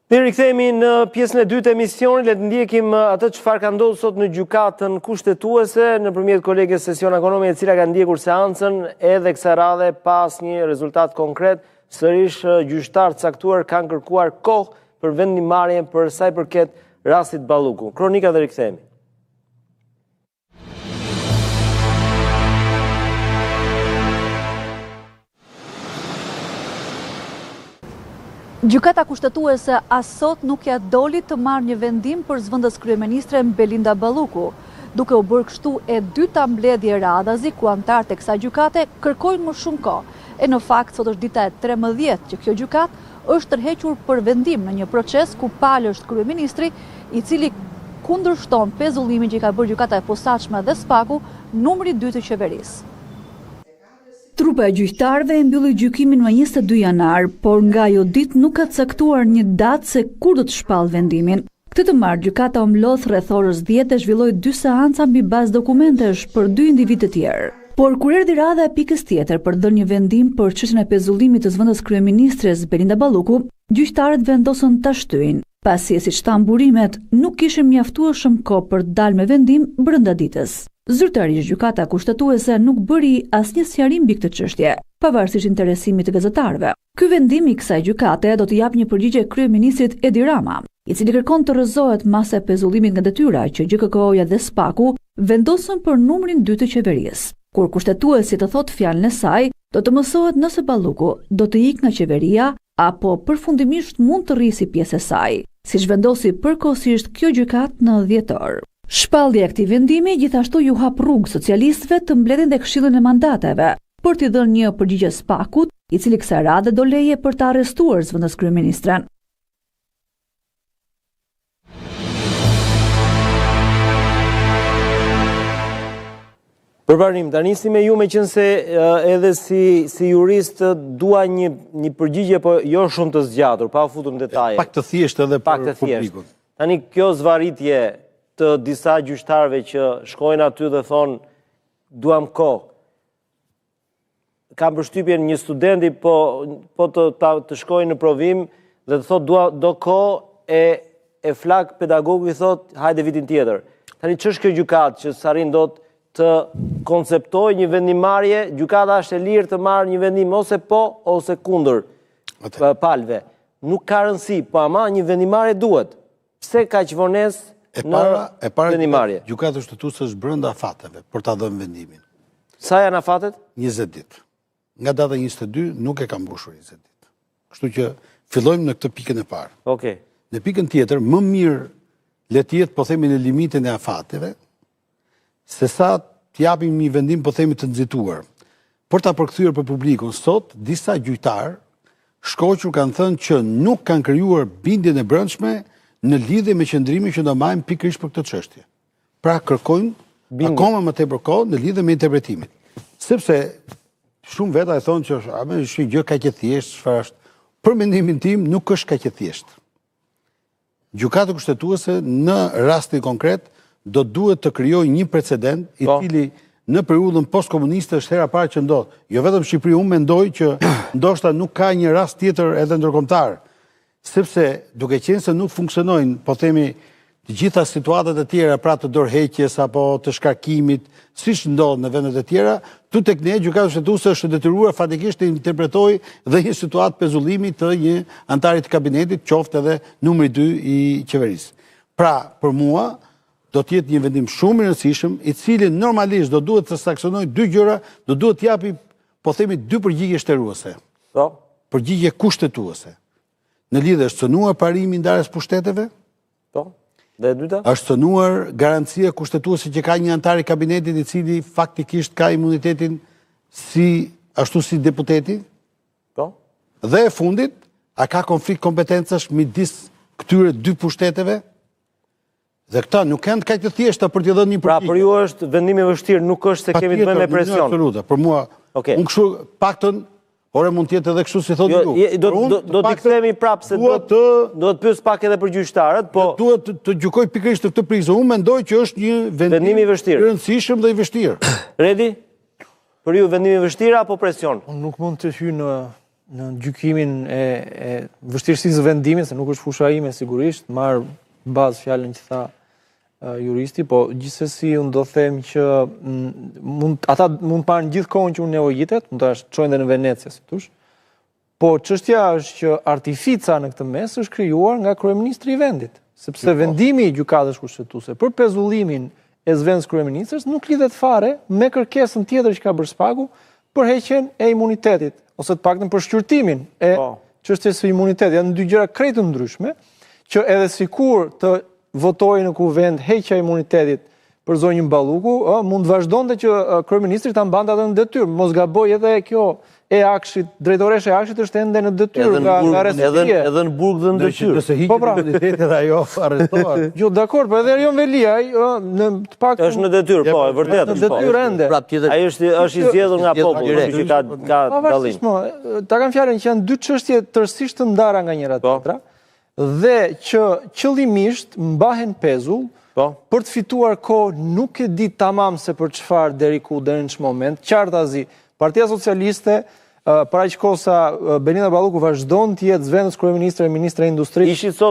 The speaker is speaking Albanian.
Ne rikthehemi në pjesën e dytë të emisionit, le të ndjekim atë çfarë ka ndodhur sot në gjykatën kushtetuese nëpërmjet koleges Sesion Akonome, e cila ka ndjekur seancën edhe kësaj radhe pas një rezultat konkret. Sërish gjyqtarët caktuar kanë kërkuar kohë për vendimarrjen për sa i përket rastit Balluku. Kronika dhe rikthehemi. Gjykata kushtetuese as sot nuk ja doli të marrë një vendim për zëvendës kryeministre Belinda Balluku, duke u bërë kështu e dyta mbledhje radhazi ku anëtarët e kësaj gjykate kërkojnë më shumë kohë. E në fakt sot është dita e 13 që kjo gjykatë është tërhequr për vendim në një proces ku palë është kryeministri, i cili kundërshton pezullimin që i ka bërë gjykata e posaçme dhe SPAK-u, numri 2 të qeverisë. Trupa e gjyqtarëve e mbylli gjykimin më 22 janar, por nga ajo ditë nuk ka caktuar një datë se kur do të shpallë vendimin. Këtë të marrë gjykata u mlodh rreth orës 10 dhe zhvilloi 2 seanca mbi bazë dokumentesh për 2 individ të tjerë. Por kur erdhi radha e pikës tjetër për të dhënë një vendim për çështjen e pezullimit të zëvendës kryeministres Belinda Balluku, gjyqtarët vendosën ta shtyjnë, pasi siç thanë burimet, nuk kishin mjaftueshëm kohë për të dalë me vendim brenda ditës. Zyrtarisht gjykata kushtetuese nuk bëri asnjë sqarim mbi këtë çështje, pavarësisht interesimit të gazetarëve. Ky vendim i kësaj gjykate do të japë një përgjigje kryeministrit Edi Rama, i cili kërkon të rrëzohet masa e pezullimit nga detyra që GKK-ja dhe SPAK-u vendosën për numrin 2 të qeverisë. Kur kushtetuesi të thotë fjalën e saj, do të mësohet nëse Balluku do të ikë nga qeveria apo përfundimisht mund të rrisë pjesë e saj, siç vendosi përkohësisht kjo gjykatë në dhjetor. Shpallja e këtij vendimi gjithashtu ju hap rrugë socialistëve të mbledhin dhe këshillin e mandateve për t'i dhënë një përgjigje SPAK-ut, i cili kësaj radhe do leje për të arrestuar zëvendës kryeministren. Përparim, ta nisim me ju, meqense edhe si jurist dua një përgjigje, po jo shumë të zgjatur, pa u futur në detaje. Pak të thjeshtë edhe për publikun. Tani kjo zvarritje të disa gjyqtarëve që shkojnë aty dhe thonë duam kohë. Kam përshtypjen një studenti po të shkojnë në provim dhe të thotë do kohë e flak pedagogu i thotë hajde vitin tjetër. Tani ç'është kjo gjykatë që s'arrin dot të konceptojë një vendimarrje, gjykata është e lirë të marrë një vendim ose po ose kundër palëve. Nuk ka rëndësi, po ama një vendimarrje duhet. Pse kaq vonesë E para gjykata kushtetuese është brenda afateve për ta dhënë vendimin. Sa janë afatet? 20 ditë. Nga data 22 nuk e ka mbushur 20 ditë. Kështu që fillojmë në këtë pikën e parë. Okej. Në pikën tjetër, më mirë le të jetë po themi në limitin e afateve, sesa të japim një vendim po themi të nxituar. Për ta përkthyer për publikun, sot disa gjyqtar shkoqur kanë thënë që nuk kanë krijuar bindjen e brendshme në lidhje me qëndrimin që do marrim pikërisht për këtë çështje. Pra kërkojnë akoma më tepër kohë në lidhje me interpretimin. Sepse shumë veta e thonë që është një gjë kaq e thjeshtë, çfarë është? Për mendimin tim nuk është kaq e thjeshtë. Gjykata kushtetuese në rastin konkret do duhet të krijojë një precedent i cili në periudhën postkomuniste është hera parë që ndodh. Jo vetëm Shqipëri, unë mendoj që ndoshta nuk ka një rast tjetër edhe ndërkombëtar. Sepse duke qenë se nuk funksionojnë, po themi, të gjitha situatat e tjera, pra të dorëheqjes apo të shkarkimit, siç ndodh në vendet e tjera, tu tek ne gjykata kushtetuese është detyruar fatikisht të interpretojë dhe një situatë pezullimi të një antari të kabinetit, qoftë edhe numri 2 i qeverisë. Pra, për mua do të jetë një vendim shumë i rëndësishëm, i cili normalisht do duhet të saksionojë 2 gjëra, do duhet të japi, po themi, 2 përgjigje shtëruese. Përgjigje kushtetuese. Në lidhje është cënuar parimi ndarjes pushteteve? Po. Dhe e dyta? Është cënuar garancia kushtetuese që ka një antar i kabinetit i cili faktikisht ka imunitetin ashtu si deputeti? Po. Dhe e fundit, a ka konflikt kompetencash midis këtyre 2 pushteteve? Dhe këta nuk janë kaq të thjeshta për t'i dhënë një përgjigje. Pra për ju është vendim i vështirë, nuk është se kemi të bëjmë me presion. Absolute. Për mua, unë kështu paktën ore mund tjetë edhe kështu si thotë ju. Do t'i kthehemi prapë se do të pyes pak edhe për gjyqtarët, po duhet të gjykoj pikërisht të këtë prizë. Unë mendoj që është një vendim i vështirë, i rëndësishëm dhe i vështirë. Redi, për ju vendim i vështirë apo presion? Unë nuk mund të hyj në në gjykimin e vështirësisë vendimit, se nuk është fusha ime sigurisht, marr bazë fjalën që tha juristi, po gjithsesi unë do them që ata mund të parë gjithkohën që unë nevojitet, mund ta çojnë edhe në Venecë, si thosh. Po çështja është që artifica në këtë mes është krijuar nga kryeministri i vendit, sepse vendimi i gjykatës kushtetuese për pezullimin e zëvendës kryeministres nuk lidhet fare me kërkesën tjetër që ka bërë SPAK-u për heqjen e imunitetit, ose të paktën për shqyrtimin e çështjes së imunitetit. Janë dy gjëra krejt të ndryshme, që edhe sikur të votojë në kuvend heqja e imunitetit për zonjën Balluku, mund të vazhdonte që kryeministri ta mbante atë në detyrë. Mos gaboj edhe kjo e Akshit, drejtoresha e Akshit është ende në detyrë nga arrestësia. Edhe në burg dhe në detyrë. Nëse hiqet imunitetit dhe ajo arrestohet. Jo, dakor, po edhe Erion Velia, në të paktën Është në detyrë, po, e vërtetë. në detyrë ende. Ai është i zgjedhur nga populli, kështu që ka dallim. Ta kam fjalën që janë dy çështje tërësisht të ndara nga njëra tjetra, dhe që qëllimisht mbahen pezull për të fituar kohë, nuk e di tamam se për çfarë deri në ç'moment moment. Qartazi, Partia Socialiste, para aq kohë sa Belinda Balluku vazhdon të jetë zëvendës kryeministre e ministre e industrisë.